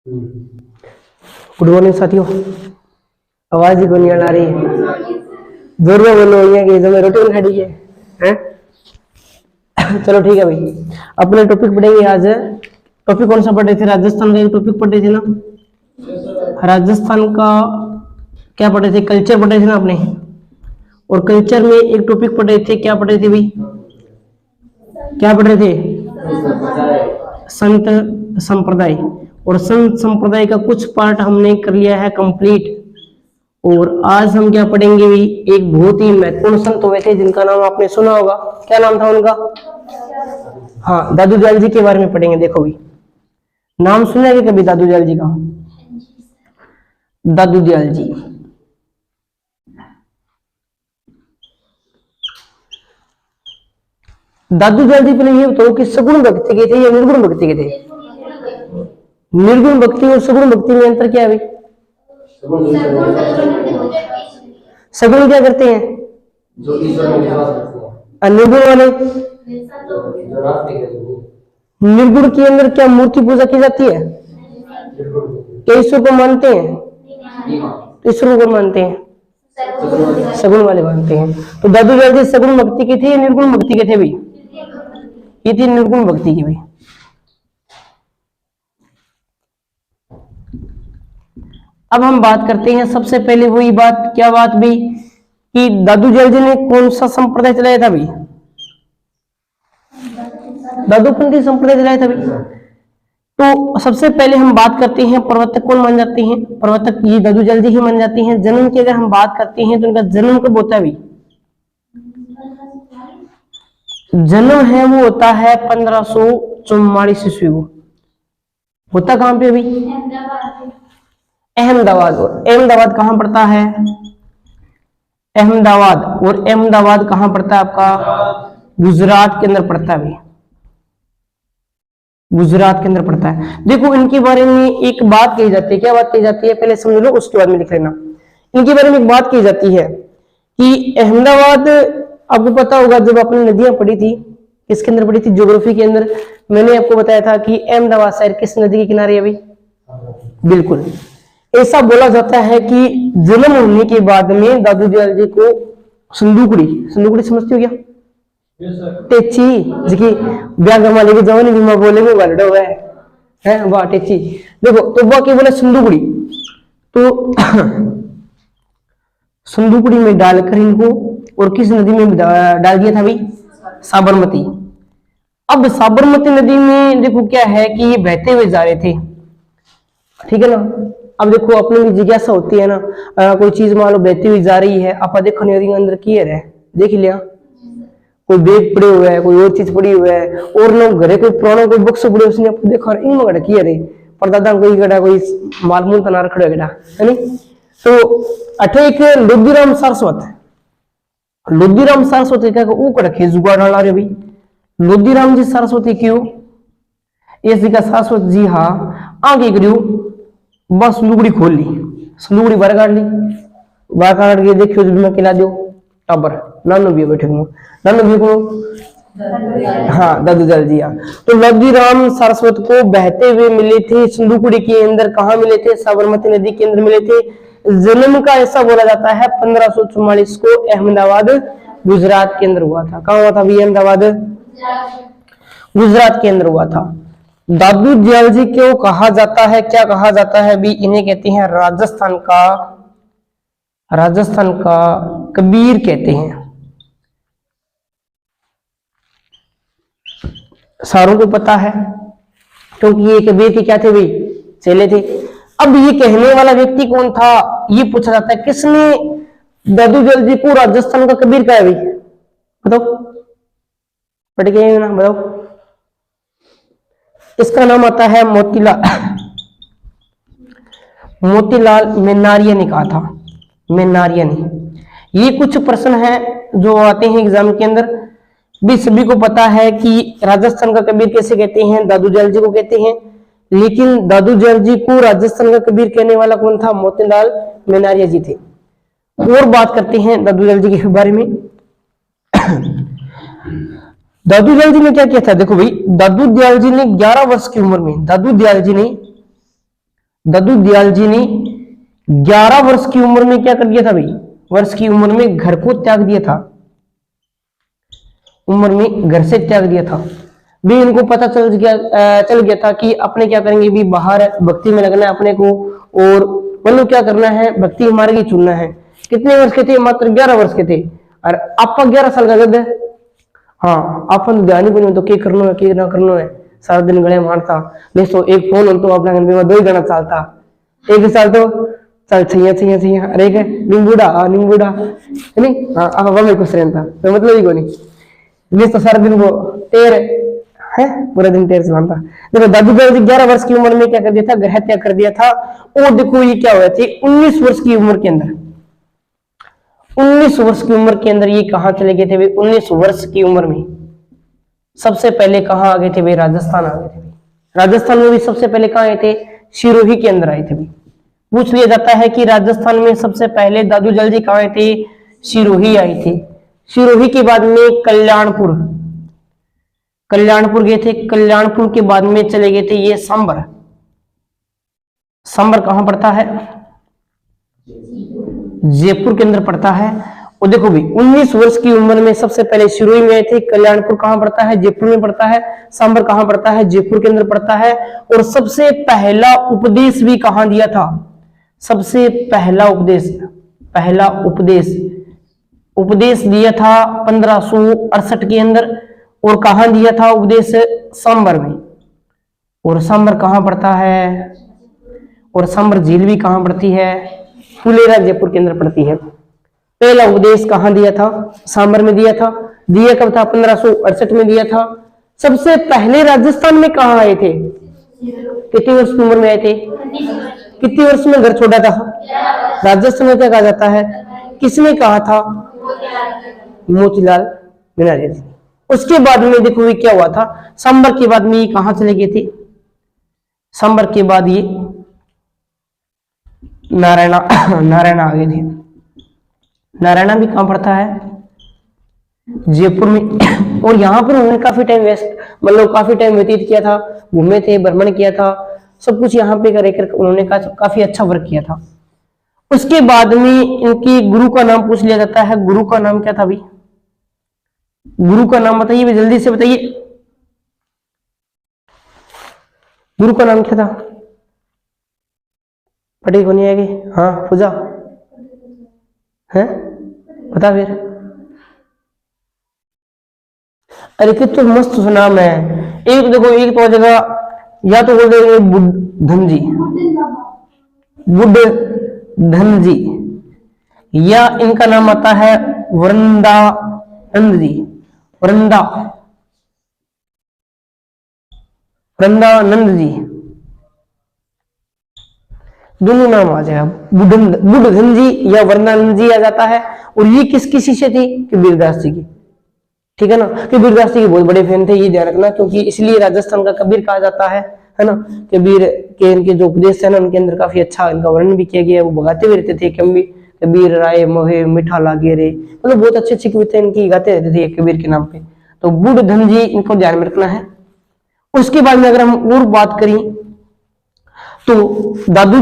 Good morning साथियों। आवाज ही कोनी आ रही है, जोर में बोलो ये कि जो मैं रोटी बना दी है हैं? चलो ठीक है भाई, अपने टॉपिक पढ़ेंगे आज। टॉपिक कौन सा पढ़े थे? राजस्थान का एक टॉपिक पढ़े थे ना, राजस्थान का क्या पढ़े थे? कल्चर पढ़े थे ना आपने। और कल्चर में एक टॉपिक पढ़े थे, क्या पढ़े थे भाई? क्या पढ़ रहे थे? संत संप्रदाय। और संत संप्रदाय का कुछ पार्ट हमने कर लिया है कंप्लीट। और आज हम क्या पढ़ेंगे भी? एक बहुत ही महत्वपूर्ण संत हुए थे जिनका नाम आपने सुना होगा। क्या नाम था उनका? हाँ, दादू दयाल जी के बारे में पढ़ेंगे। देखो भी, नाम सुना है कभी दादू दयाल जी का? दादू दयाल जी, दादू दयाल जी पहले ये बताओ कि सगुण भक्ति के थे या निर्गुण भक्ति के थे? निर्गुण भक्ति और सगुण भक्ति में अंतर क्या है भाई? सगुण क्या करते हैं? निर्गुण वाले? निर्गुण के अंदर क्या मूर्ति पूजा की जाती है? क्या ईश्वर को मानते हैं? ईश्वर को मानते हैं, सगुण वाले मानते हैं। तो दादू दयाल जी सगुण भक्ति के थे या निर्गुण भक्ति के थे भाई? ये थी निर्गुण भक्ति की भाई। अब हम बात करते हैं सबसे पहले वही बात, क्या बात भी, कि दादू दयाल जी ने कौन सा संप्रदाय चलाया था भाई? दादूपंथी संप्रदाय चलाया था भाई। तो सबसे पहले हम बात करते हैं प्रवर्तक कौन मान जाते हैं? प्रवर्तक ये दादू दयाल जी ही मान जाते हैं। जन्म की अगर हम बात करते हैं तो उनका जन्म कब होता है भाई? जन्म है वो होता है 1544 ईस्वी को। होता कहां पे अभी? अहमदाबाद। और अहमदाबाद कहां पड़ता है? अहमदाबाद। और अहमदाबाद कहां पड़ता है आपका? गुजरात के अंदर पड़ता है भाई, गुजरात के अंदर पड़ता है। देखो इनके बारे में एक बात कही जाती है। क्या बात कही जाती है पहले समझ लो, उसके बाद में लिख लेना। इनके बारे में एक बात कही जाती है कि अहमदाबाद, आपको पता होगा जब आपने नदियां पढ़ी थी, किसके अंदर पढ़ी थी? ज्योग्राफी के अंदर। मैंने आपको बताया था कि अहमदाबाद शहर किस नदी के किनारे है भाई? बिल्कुल। ऐसा बोला जाता है कि जन्म होने के बाद में दादू दयाल जी को संदूकड़ी, संदूकड़ी समझते हो क्या? टेची, जिसकी ब्याह गमा लेके जवानी बीमा बोलेंगे वर्ड हुआ है वाह टेची। देखो तो बाकी बोले संदूकड़ी, तो संदूकड़ी में डालकर इनको, और किस नदी में डाल दिया था भाई? साबरमती। अब साबरमती नदी में देखो क्या है कि ये बहते हुए जा रहे थे, ठीक है ना। अब देखो अपने में जिज्ञासा होती है ना, कोई चीज मान लो बहती हुई जा रही है, आप देखो नदी के अंदर की है, देख लिया, कोई बैग पड़े हुए है, कोई और चीज पड़ी हुई है, और लोग घरे कोई पुराना कोई बक्स पड़े उसने आपको देखा इन मगड़ की है पर दादा कोई गड़ा कोई मालमूल तना रखड़े गड़ा है नी। तो अठे एक लोधीराम सारस्वत, लोधीराम सारस्वती का वो रखे जुगाड़ डाला रे भाई। लोधीराम जी सरस्वती क्यों? ये जी का सारस्वत जी हाँ आगे करियो, बस संदूकड़ी खोल ली, संदूकड़ी बाहर काट ली, बाहर काट के देखियो जब मैं खिला दो टाबर नानो भी बैठे हूँ, नानो भी को हाँ दादू दयाल जी। हाँ, तो लोधीराम सारस्वत को बहते हुए मिले थे संदूकड़ी के अंदर। कहाँ मिले थे? साबरमती नदी के अंदर मिले थे। जन्म का ऐसा बोला जाता है 1544 को अहमदाबाद गुजरात के अंदर हुआ था। कहाँ हुआ था भी? अहमदाबाद गुजरात के अंदर हुआ था। दादू दयाल जी क्यों कहा जाता है, क्या कहा जाता है भी? इन्हें कहते हैं राजस्थान का, राजस्थान का कबीर कहते हैं। सारों को पता है क्योंकि ये कबीर के क्या थे भाई? चेले थे। अब ये कहने वाला व्यक्ति कौन था ये पूछा जाता है, किसने दादू दयाल जी को राजस्थान का कबीर कहा है भाई? बताओ, पढ़ गए ना, बताओ। इसका नाम आता है मोतीलाल, मोतीलाल मेनारिया ने कहा था, मेनारिया ने। ये कुछ प्रश्न हैं जो आते हैं एग्जाम के अंदर भी। सभी को पता है कि राजस्थान का कबीर कैसे कहते हैं? दादू दयाल जी को कहते हैं। लेकिन दादू दयाल जी को राजस्थान का कबीर कहने वाला कौन था? मोतीलाल मेनारिया जी थे। और बात करते हैं दादू दयाल जी के बारे में। दादू दयाल जी ने क्या किया था? देखो भाई, दादू दयाल जी ने 11 वर्ष की उम्र में, दादू दयाल जी ने दादू दयाल जी ने 11 वर्ष की उम्र में क्या कर दिया था भाई? वर्ष की उम्र में घर को त्याग दिया था, उम्र में घर से त्याग दिया था भी। इनको पता चल गया था कि अपने क्या करेंगे भी, बाहर भक्ति में लगना है अपने को, और मतलब क्या करना है, भक्ति मार्ग ही चुनना है। कितने वर्ष के थे? मात्र 11 वर्ष के थे। और आपका 11 साल का जद है। हाँ, अपन ध्यान ही को तो क्या करना है, क्या ना करना है, सारा दिन गले मारता नहीं तो एक फोन हो तो अपना घर में 2 घंटा चलता, एक साल तो चल छैया छैया छैया, अरे क्या नींबूड़ा है नहीं। हाँ, आप मेरे को रहता तो मतलब ही को नहीं तो सारा दिन वो टेर है, पूरा दिन टेर चलाता। देखो दादू दयाल जी 11 वर्ष की उम्र में क्या कर दिया था? ग्रह त्याग कर दिया था। और देखो ये क्या हुआ थे? 19 वर्ष की उम्र के अंदर, 19 वर्ष की उम्र के अंदर ये कहाँ चले गए थे भाई? 19 वर्ष की उम्र में सबसे पहले कहाँ आ गए थे भाई? राजस्थान आ गए थे भाई। राजस्थान में भी सबसे पहले कहाँ आए थे? सिरोही के अंदर आए थे भाई। पूछ लिया जाता है कि राजस्थान में सबसे पहले दादू दयाल जी कहाँ आए थे? सिरोही आए थे। सिरोही के बाद में कल्याणपुर गए थे। कल्याणपुर के बाद में चले गए थे ये सांबर। सांबर कहां पड़ता है? जयपुर के अंदर पड़ता है। और देखो भाई 19 वर्ष की उम्र में सबसे पहले सिरोही में आए थे। कल्याणपुर कहां पड़ता है? जयपुर में पड़ता है। सांबर कहां पड़ता है? जयपुर के अंदर पड़ता है। और सबसे पहला उपदेश भी कहां दिया था? सबसे पहला उपदेश दिया था 1568 के अंदर। और कहां दिया था उपदेश? सांबर में। और सांबर कहां पड़ता है? और सांबर झील भी कहां पड़ती है? फुलेरा जयपुर के अंदर पड़ती है। पहला उपदेश कहां दिया था? सांबर में दिया था। दिया कब था? 1568 में दिया था। सबसे पहले राजस्थान में कहां आए थे? कितनी वर्ष की उम्र में आए थे? कितनी वर्ष में घर छोड़ा था? राजस्थान में क्या कहा जाता है? किसने कहा था? मोतीलाल नेहरू जी। उसके बाद में देखो ये क्या हुआ था? सांबर के बाद में ये कहां चले गए थे? सांबर के बाद ये नारायणा आ गए थे। नारायणा भी कहां पड़ता है? जयपुर में। और यहाँ पर उन्होंने काफी टाइम काफी टाइम व्यतीत किया था, घूमे थे, भ्रमण किया था, सब कुछ यहाँ पे कर उन्होंने काफी अच्छा वर्क किया था। उसके बाद में इनके गुरु का नाम पूछ लिया जाता है। गुरु का नाम क्या था भाई? गुरु का नाम बताइए भाई, जल्दी से बताइए। गुरु का नाम क्या था? पढ़ी को नहीं आएगी? हाँ पूजा है, बता फिर। अरे कितना मस्त नाम है। एक देखो, एक तो जगह या तो बोल दे बुद्धन जी, या इनका नाम आता है वृंदानंद जी। वृंदानंद जी, दोनों नाम आ जाएगा। बुद्धन जी या वृंदानंद जी आ जाता है। और ये किसकी शिष्य थी? कबीरदास जी की। ठीक है ना? कबीरदास जी के बहुत बड़े फैन थे, ये ध्यान रखना, क्योंकि इसलिए राजस्थान का कबीर कहा जाता है ना। कबीर के इनके जो उपदेश है ना, उनके अंदर काफी अच्छा इनका वर्णन भी किया गया है। वो भगाते भी रहते थे कबीर राय मोहे मीठा लागे रे, मतलब बहुत अच्छी अच्छी कविता इनकी गाते रहते थे कबीर के नाम पे। तो बुद्धन जी, इनको ध्यान में रखना है। उसके बाद में अगर हम और बात करें तो दादू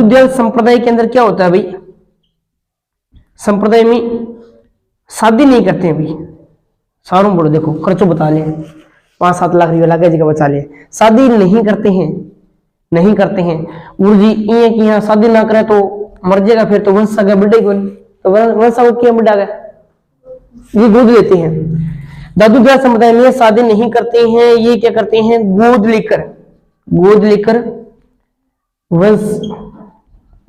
दयाल संप्रदाय के अंदर क्या होता है भाई? संप्रदाय में शादी नहीं करते हैं भाई। सारों बोलो, देखो खर्चों बता ले, 5-7 लाख रुपया लगे जगह बचा ले। शादी नहीं करते हैं। गुरु जी ये कि यहाँ शादी ना करे तो मर जाएगा, फिर तो वंश आगे बढ़े को नहीं, तो वंश आगे क्या बढ़ा गया, ये गोद लेते हैं। दादू दयाल संप्रदाय में शादी नहीं करते हैं। ये क्या करते हैं? गोद लेकर वंश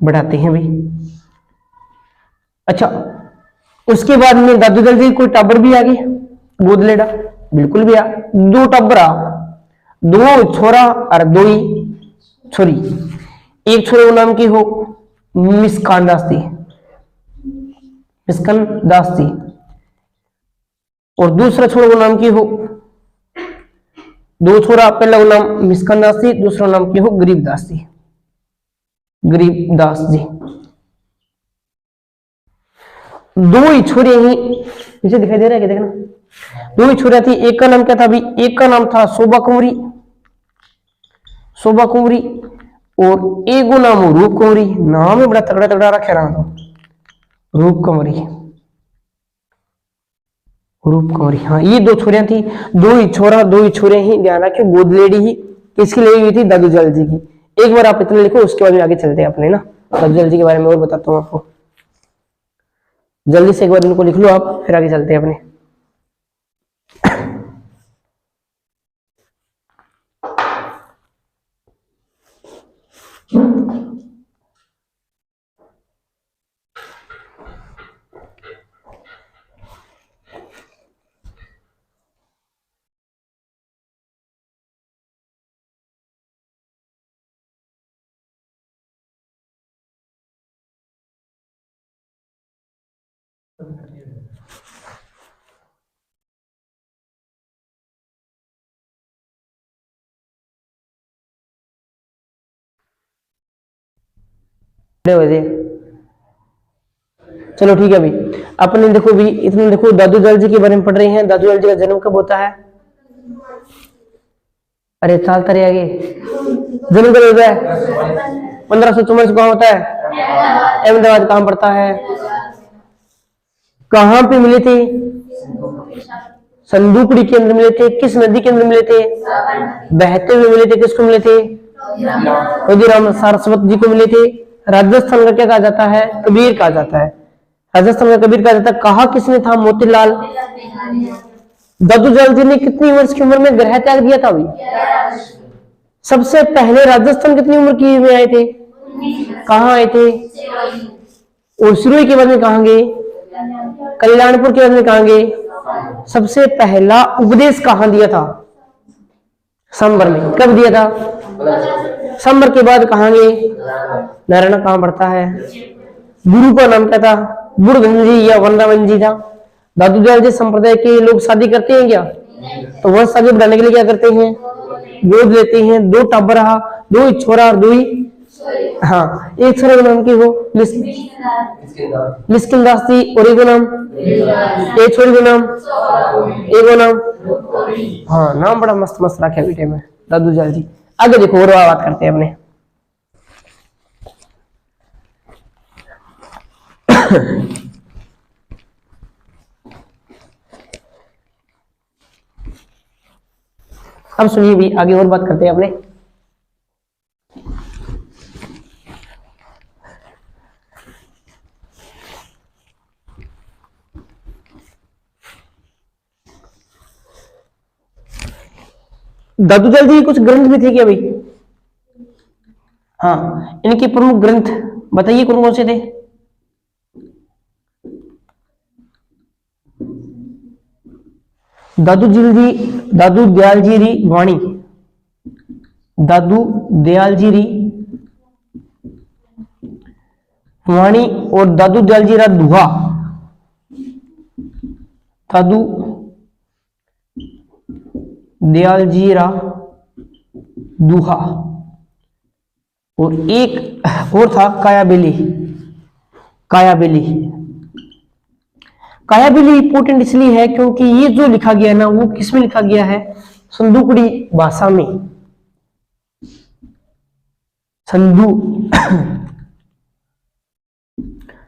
बढ़ाते हैं भाई। अच्छा, उसके बाद में दादू दयाल जी कोई टाबर भी आ गए गोद लेडा? बिल्कुल भी आ। 2 टाबर आ, 2 छोरा और 2 छोरी। एक छोरे नाम की हो मिस्कान दास थी, और दूसरा छोरे नाम की हो, 2 छोरा, पहला नाम मिस्कान दास थी, दूसरा नाम की हो गरीबदास जी। दो ही छोरे ही पीछे दिखाई दे रहा है क्या? देखना, 2 ही छोरियां थी। एक का नाम क्या था भाई? एक का नाम था शोभा कुंवरी, शोभा कुंवरी, और एगो नाम हो रूप कुंवरी। नाम है बड़ा तगड़ा तगड़ा रखे ना, तो रूप कुंवरी, रूप कुंवरी। हाँ, ये दो छोरियां थी, दो ही छोरा दो ही छोरे ही, ध्यान रखियो। गोद लेडी ही किसकी ली हुई थी? दादू जल जी की। एक बार आप इतना लिखो, उसके बाद में आगे चलते हैं अपने ना। दादू जल जी के बारे में और बताता हूँ आपको, जल्दी से एक बार इनको लिख लो आप, फिर आगे चलते हैं अपने। चलो ठीक है भाई, अपने देखो भी इतने देखो, दादू दयाल जी के बारे में पढ़ रहे हैं। दादू दयाल जी का जन्म कब होता है? अरे साल तरह आगे, जन्म कब होता है? 1544 कहाँ होता है? अहमदाबाद। कहाँ पड़ता है? कहाँ पे मिले थे? संदूकड़ी के अंदर मिले थे। किस नदी के अंदर मिले थे? बहते हुए मिले थे। किसको मिले थे? खुदीराम सारस्वत जी को मिले थे। राजस्थान का क्या कहा जाता है? कबीर कहा जाता है। राजस्थान का कबीर कहा जाता है। कहा किसने था? मोतीलाल। दादू दयाल जी ने कितनी वर्ष की उम्र में ग्रह त्याग दिया था भाई? सबसे पहले राजस्थान कितनी उम्र की में आए थे? कहाँ आए थे? और सिरोही के बाद में कहाँ गए? कल्याणपुर के बाद में कहाँ गए? सबसे पहला उपदेश कहाँ दिया था? संबर में। कब दिया था? संबर के बाद कहाँ गए? नारायण। कहाँ पड़ता है? गुरु का नाम क्या था? बुढ़घन जी या वृंदावन जी था। दादू दयाल जी संप्रदाय के लोग शादी करते हैं क्या? तो वह शादी बढ़ाने के लिए क्या करते हैं? गोद लेते हैं। दो टाबर रहा, दो ही छोरा और दो ही, हाँ, एक छोरे का नाम की वो लिस्किंदास थी, और एक नाम, एक छोरी का नाम, एक नाम, हाँ, नाम बड़ा मस्त मस्त रखा बेटे में दादू दयाल जी। आगे देखो और बात करते हैं अपने। अब सुनिए भी, आगे और बात करते हैं अपने। दादू दयाल जी कुछ ग्रंथ भी थे क्या भाई? हाँ, इनके प्रमुख ग्रंथ बताइए कौन कौन से थे? दादू दयाल जी री वाणी, दादू दयाल जी री वाणी, और दादू दयाल जी रा दुहा, दादू दयाल जी रा दुहा, और एक और था कायाबेली। कायाबेली, कायाबेली इंपोर्टेंट इसलिए है क्योंकि ये जो लिखा गया है ना, वो किस में लिखा गया है? संदूकड़ी भाषा में।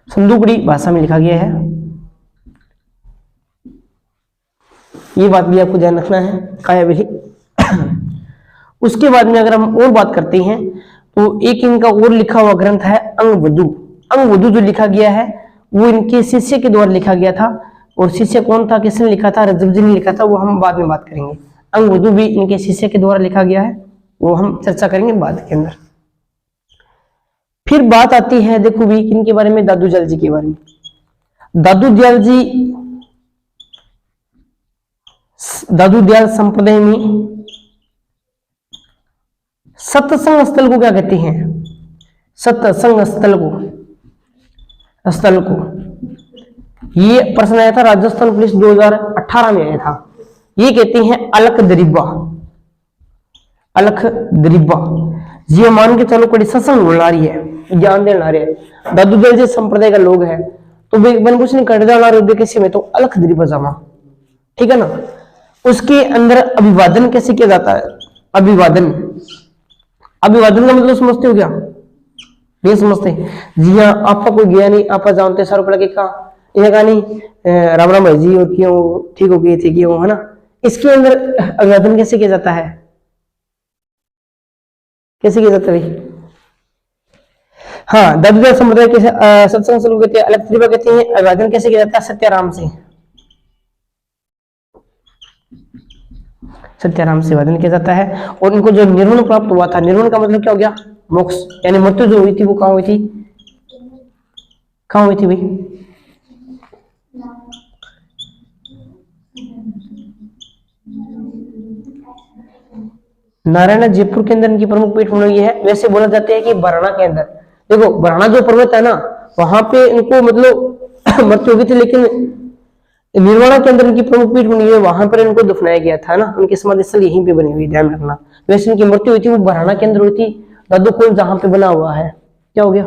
संदूकड़ी भाषा में लिखा गया है। ये बात भी आपको ध्यान रखना है, कायाबेली। उसके बाद में अगर हम और बात करते हैं तो एक इनका और लिखा हुआ ग्रंथ है अंगवधु। अंगवधु जो लिखा गया है वो इनके शिष्य के द्वारा लिखा गया था, और शिष्य कौन था, किसने लिखा था? रजब जी ने लिखा था, वो हम बाद में बात करेंगे। अंगवधु भी इनके शिष्य के द्वारा लिखा गया है, वो हम चर्चा करेंगे बाद के अंदर। फिर बात आती है देखो भी किनके बारे में? दादू दयाल जी के बारे में। दादू दयाल संप्रदाय में सत्संग स्थल को क्या कहते हैं? सत्संग स्थल को ये प्रश्न आया था राजस्थान पुलिस 2018 में आया था। ये कहते हैं अलख दरिब्बा। अलख दरिब्बा ये मान के चलो कोई सत्संग बोलना रही है, ज्ञान देना रही है। दादू दयाल जी संप्रदाय का लोग है तो बन कुछ नहीं कर डाला किसी में, तो अलख दरिब्बा जमा, ठीक है ना। उसके अंदर अभिवादन कैसे किया जाता है? अभिवादन अभिवादन का मतलब समझते हो क्या? नहीं समझते? जी हाँ, आपका कोई गया नहीं, आप जानते 100 रुपये का इन्हें कहा नहीं राम राम भाई जी और क्यों ठीक हो गई थी क्यों, है ना? इसके अंदर अभिवादन कैसे किया जाता है? कैसे किया जाता है भाई? हाँ, दादूदार संप्रदाय के सत्संग शुरू कहते हैं, अलग तरीका कहते हैं। अभिवादन कैसे किया जाता है? सत्याराम से, सत्याराम से अभिवादन किया जाता है। और इनको जो निर्वाण प्राप्त हुआ था, निर्वाण का मतलब क्या हो गया? मोक्ष, यानी मृत्यु जो हुई थी वो कहाँ हुई थी? कहाँ हुई थी भाई? नारायण जयपुर के अंदर इनकी प्रमुख पीठ बनी हुई है। वैसे बोला जाता है कि बराना के अंदर, देखो बराना जो पर्वत है ना, वहां पे इनको मतलब मृत्यु हुई थी, लेकिन निर्वाणा के अंदर इनकी प्रमुख पीठ बनी हुई है, वहां पर इनको दफनाया गया था ना, उनकी समाधि स्थल यहीं पे बनी हुई, ध्यान रखना। वैसे इनकी मृत्यु हुई थी वो बराना के अंदर हुई थी, दादू खोल जहां पे बना हुआ है। क्या हो गया?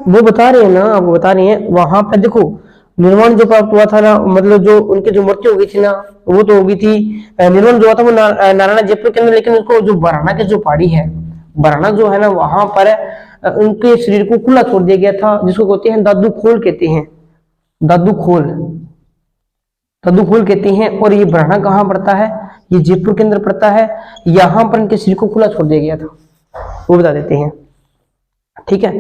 वो बता रहे हैं ना, आपको बता रहे हैं, वहां पर देखो निर्वाण जो प्राप्त हुआ था ना, मतलब जो उनकी जो मृत्यु हो गई थी ना, वो तो हो गई थी, निर्वाण जो हुआ था वो नारायण जयपुर के अंदर, लेकिन उसको जो बराना की जो पहाड़ी है, बराना जो है ना, वहां पर उनके शरीर को खुला छोड़ दिया गया था, जिसको कहते हैं दादू खोल कहते हैं, दादू खोल, दादू खोल कहते हैं। और ये बराना कहाँ पड़ता है? ये जयपुर के अंदर पड़ता है। यहाँ पर इनके शरीर को खुला छोड़ दिया गया था, वो बता देते हैं, ठीक है।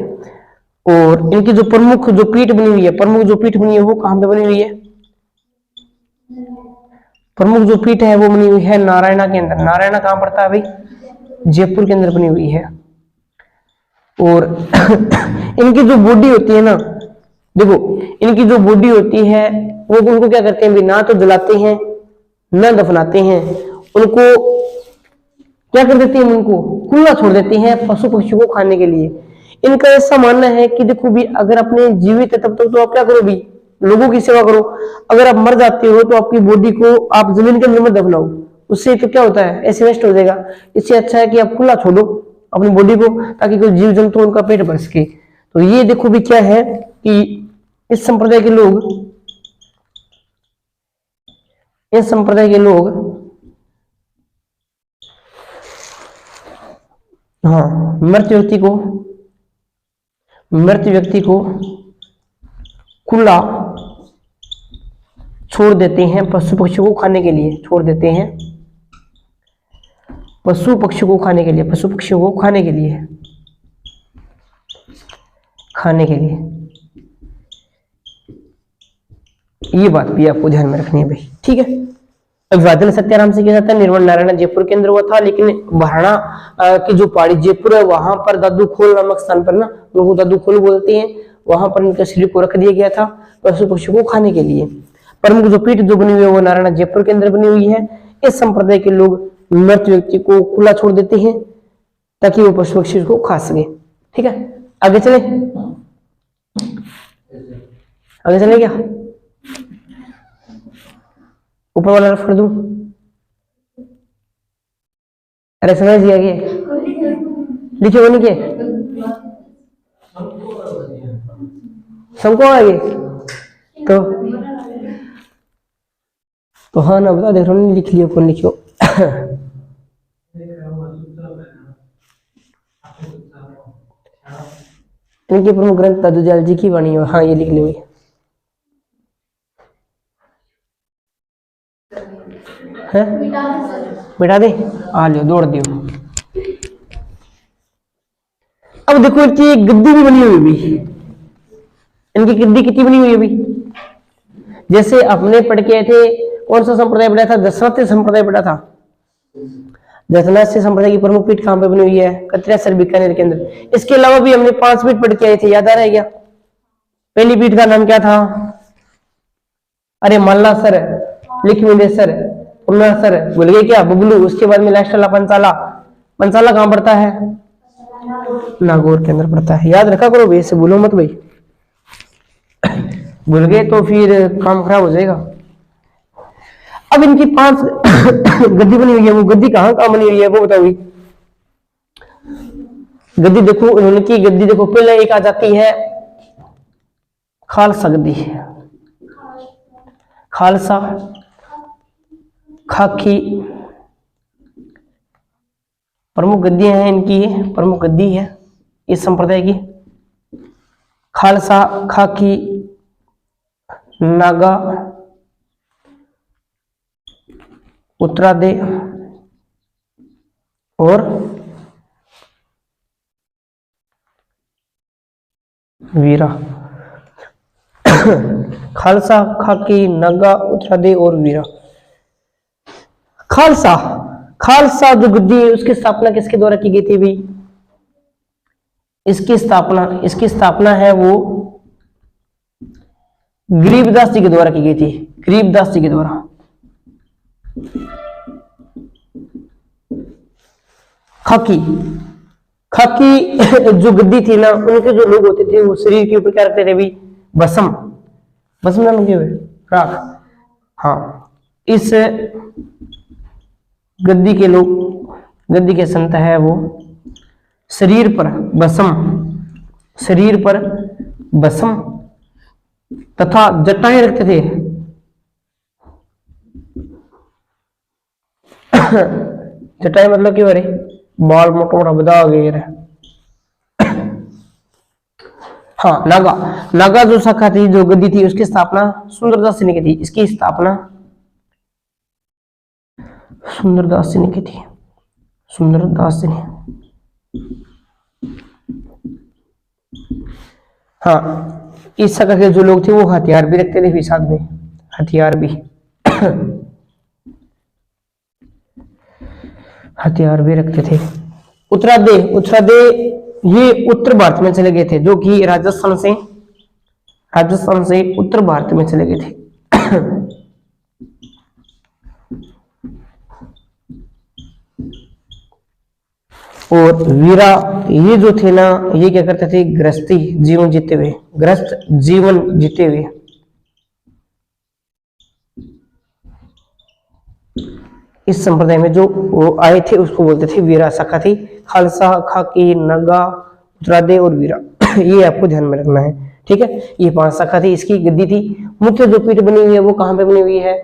और इनकी जो प्रमुख जो पीठ बनी हुई है, प्रमुख जो पीठ बनी है वो कहां पे बनी हुई है? प्रमुख जो पीठ है वो बनी हुई है नारायणा के अंदर। नारायणा कहां पड़ता है भाई? जयपुर के अंदर बनी हुई है। और इनकी जो बॉडी होती है ना, देखो इनकी जो बॉडी होती है वो उनको क्या करते हैं भी, ना तो जलाते हैं ना दफनाते हैं, उनको क्या कर देते हैं, उनको खुला छोड़ देते हैं पशु पक्षी को खाने के लिए। इनका ऐसा मानना है कि देखो भी अगर अपने जीवित है तब तक तो आप क्या करो भी, लोगों की सेवा करो, अगर आप मर जाते हो तो आपकी बॉडी को आप जमीन के अंदर मत दफनाओ, उससे तो क्या होता है, ऐसे वेस्ट हो जाएगा। इससे अच्छा है कि आप खुला छोड़ो अपनी बॉडी को, ताकि कोई जीव जंतु उनका पेट भर सके। तो ये देखो भी क्या है कि इस संप्रदाय के लोग, इस संप्रदाय के लोग, हाँ, मृत व्यक्ति को खुला छोड़ देते हैं पशु पक्षी को खाने के लिए, छोड़ देते हैं पशु पक्षी को खाने के लिए, पशु पक्षियों को खाने के लिए, खाने के लिए। ये बात भी आपको ध्यान में रखनी है भाई, ठीक है। अभिवादन सत्याराम से किया जाता है। निर्वाण नारायण जयपुर के अंदर हुआ था, लेकिन बहाना की जो पहाड़ी जयपुर है वहां पर दादू खोल नामक स्थान पर ना, लोगों दादू खोल बोलते हैं, वहां पर इनके शरीर को रख दिया गया था पशु पक्षी को खाने के लिए। प्रमुख जो पीठ जो बनी हुई है वो नारायण जयपुर के अंदर बनी हुई है। इस संप्रदाय के लोग मृत व्यक्ति को खुला छोड़ देते हैं ताकि वो पशु पक्षी को खा सके, ठीक है। आगे चले, आगे चले क्या? ऊपर वाला रफ कर दूं? अरे समझ गया कि लिखे वो नहीं के सबको आगे तो हाँ ना बता, देख रहा हूँ लिख लियो, कौन लिखियो। इनके प्रमुख ग्रंथ दादूजाल जी की वाणी है, हाँ ये लिख लियो है, बिठा दे, आ लियो, दौड़ दियो। अब देखो इनकी एक गद्दी भी बनी हुई भी, इनकी गद्दी कितनी बनी हुई है भी? जैसे अपने पढ़ के आए थे, कौन सा संप्रदाय पढ़ा था? दशरथ संप्रदाय पढ़ा था। दशरथ संप्रदाय की प्रमुख पीठ कहां पे बनी हुई है? कतरियासर बीकानेर के अंदर। इसके अलावा भी हमने 5 पीठ पढ़ के आए थे, याद आ रहा है क्या? पहली पीठ का नाम क्या था? अरे मल्लासर, लिखविंदेसर, सर भूल गए क्या? बबलू। उसके बाद में लास्ट वाला पंचाला। पंचाला कहां पड़ता है? नागौर के अंदर पड़ता है। याद रखा करो भाई, ऐसे भूलो मत भाई, भूल गए तो फिर काम खराब हो जाएगा। अब इनकी 5 गद्दी बनी हुई है, वो गद्दी कहां कहां बनी हुई है वो बताओ। गद्दी देखो, उनकी गद्दी देखो, पहले एक आ जाती है खालसा गद्दी, खालसा खाकी प्रमुख गद्दियां हैं इनकी, प्रमुख गद्दी है इस संप्रदाय की। खालसा, खाकी, नागा, उत्तरादे और वीरा। खालसा, खाकी, नागा, उत्तरादे और वीरा। खालसा, खालसा जो गद्दी है उसकी स्थापना किसके द्वारा की गई थी भाई? इसकी स्थापना है वो गरीबदास जी के द्वारा की गई थी, गरीबदास जी के द्वारा। खाकी, खाकी जो गद्दी थी ना, उनके जो लोग होते थे वो शरीर के ऊपर क्या रखते थे भाई? भस्म, भस्म ना लगे हुए राख। हाँ, इस गद्दी के लोग, गद्दी के संत है वो शरीर पर भस्म, शरीर पर भस्म तथा जटाएं रखते थे। जटाएं मतलब क्यों? अरे बाल मोटा मोटा बदा गए। हाँ, नागा, नागा जो शाखा थी, जो गद्दी थी, उसकी स्थापना सुंदरदास जी ने की थी। इसकी स्थापना सुंदरदास जी ने की थी, सुंदरदास जी ने। हाँ, इस शाखा के जो लोग थे वो हथियार भी रखते थे फिर साथ में, हथियार भी हथियार भी रखते थे। उत्तरादे, उत्तरादे ये उत्तर भारत में चले गए थे, जो कि राजस्थान से उत्तर भारत में चले गए थे। और वीरा ये जो थे ना, ये क्या करते थे? गृहस्थी जीवन जीते हुए, गृहस्थ जीवन जीते हुए। इस संप्रदाय में जो वो आए थे उसको बोलते थे वीरा शाखा थी। खालसा, खाकी, नागा, उत्तरादे और वीरा ये आपको ध्यान में रखना है, ठीक है। ये 5 शाखा थी, इसकी गद्दी थी। मुख्य जो पीठ बनी हुई है वो कहाँ पे बनी हुई है?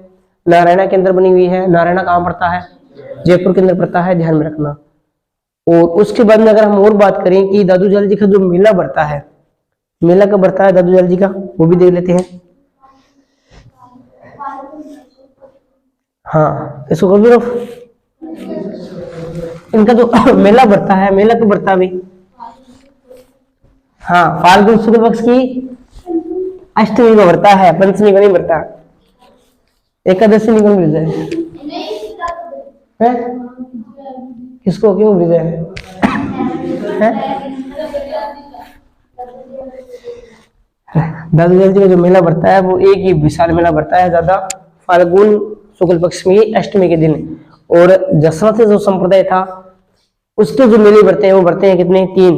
नारायणा के अंदर बनी हुई है। नारायणा कहाँ पड़ता है? जयपुर के अंदर पड़ता है, ध्यान में रखना। और उसके बाद में अगर हम और बात करें कि दादू जाल जी का जो मेला बढ़ता है, मेला कब बढ़ता है दादू जाल जी का, वो भी देख लेते हैं। हाँ, इसको कर दो। इनका जो मेला बढ़ता है, मेला कब बढ़ता है भाई? हाँ, फाल्गुन शुक्ल पक्ष की अष्टमी को बढ़ता है, पंचमी को नहीं बढ़ता। एकादशी निकल मिल जाए है? किसको क्यों मिल जाए है? दादू जाल जी का जो मेला बढ़ता है वो एक ही विशाल मेला बढ़ता है, ज्यादा फाल्गुन शुक्ल पक्ष में अष्टमी के दिन। और जसवंत जो संप्रदाय था उसके जो मेले बढ़ते हैं वो बढ़ते हैं कितने? 3।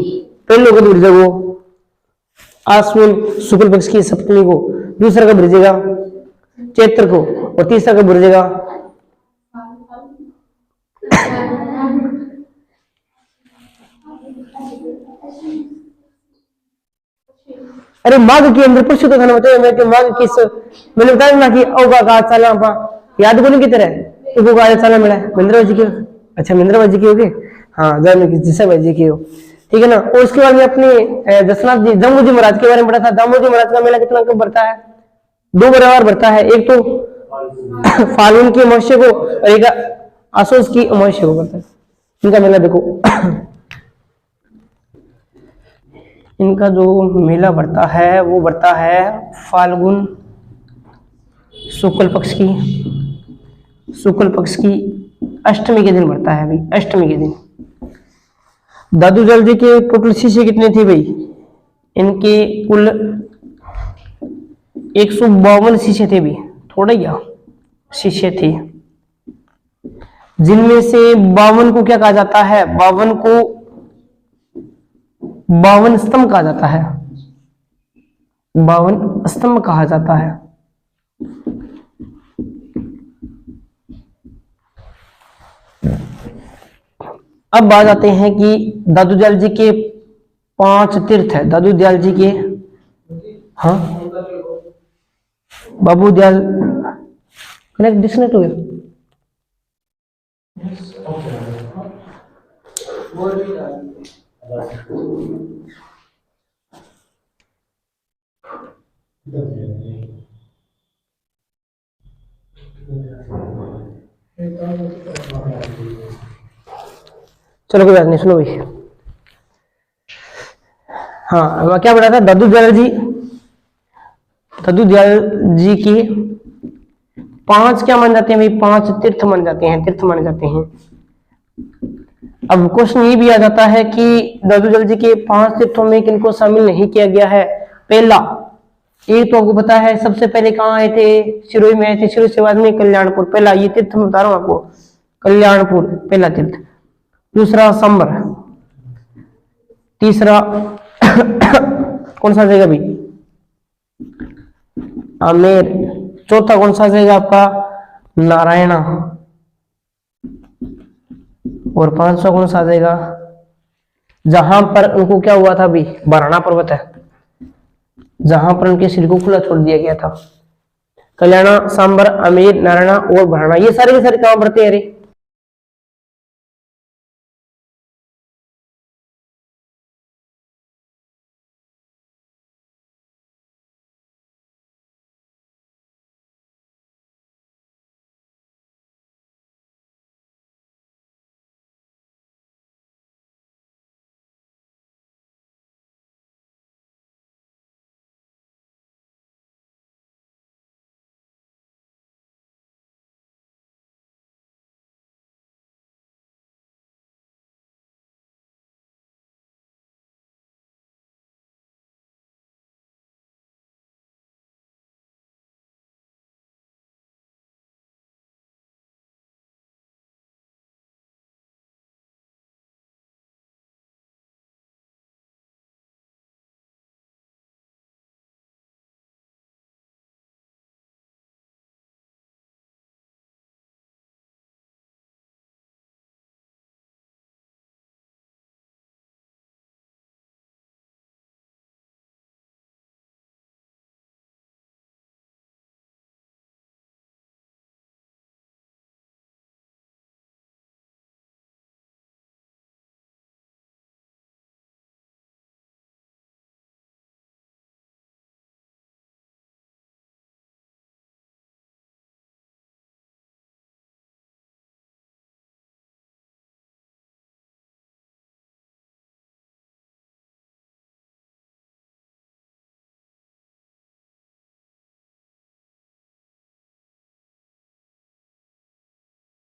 पहले कब बढ़ जाएगा वो? आश्विन शुक्ल पक्ष की सप्तमी को। दूसरा कब बढ़ेगा? चैत्र को। और तीसरा कब बढ़ेगा? अरे माघ के अंदर पुरुष तो खाना बताया मैं कि माघ किस, मैंने बताया ना कि औगा का चला याद बोलने की तरह तो को चला मिला है महेंद्र जी की। अच्छा, महेंद्र जी की होगी। हाँ, जाने की जिसे भाई जी की हो, ठीक है ना। और उसके बाद में अपने जसनाथ जी जम्मू जी महाराज के बारे में पढ़ा था। जम्मू जी महाराज का मेला कितना कब बढ़ता है? 2 बार बढ़ता है। एक तो फाल्गुन की अमावस्या को और एक आसोस की अमावस्या को बढ़ता है। इनका मेला देखो इनका जो मेला बढ़ता है वो बढ़ता है फाल्गुन शुक्ल पक्ष की अष्टमी के दिन बढ़ता है भाई, अष्टमी के दिन। दादू जाल जी के टोटल शिष्य कितने थे भाई? इनके कुल 152 शिष्य थे भाई, थोड़ा ही शिष्य थे, जिनमें से 52 को क्या कहा जाता है? 52 को 52 स्तंभ कहा जाता है, 52 स्तंभ कहा जाता है। अब बात आते हैं कि दादू दयाल जी के 5 तीर्थ है। दादू दयाल जी के, हाँ बाबू दयाल, कनेक्ट डिस्कनेक्ट हो गया। चलो कोई बात नहीं, सुनो भाई। हाँ, मैं क्या बता था, दादू दयाल जी की 5 क्या मान जाते हैं भाई, 5 तीर्थ मान जाते हैं, तीर्थ माने जाते हैं। अब क्वेश्चन ये भी आ जाता है कि दादू दयाल जी के 5 तीर्थों में किनको शामिल नहीं किया गया है। पहला, एक तो आपको पता है सबसे पहले कहाँ आए थे, सिरोही में आए थे, सिरोही से बाद में कल्याणपुर। पहला ये तीर्थ मैं बता रहा हूँ आपको, कल्याणपुर पहला तीर्थ। दूसरा सांबर, तीसरा कौन सा जाएगा भाई, आमेर। चौथा कौन सा जाएगा आपका, नारायणा। और 5वां कौन सा आ जाएगा, जहां पर उनको क्या हुआ था भाई, बरहना पर्वत है, जहां पर उनके सिर को खुला छोड़ दिया गया था। कल्याणा, सांबर, आमेर, नारायणा और बरहना, ये सारे के सारे कहां पड़ते हैं रे,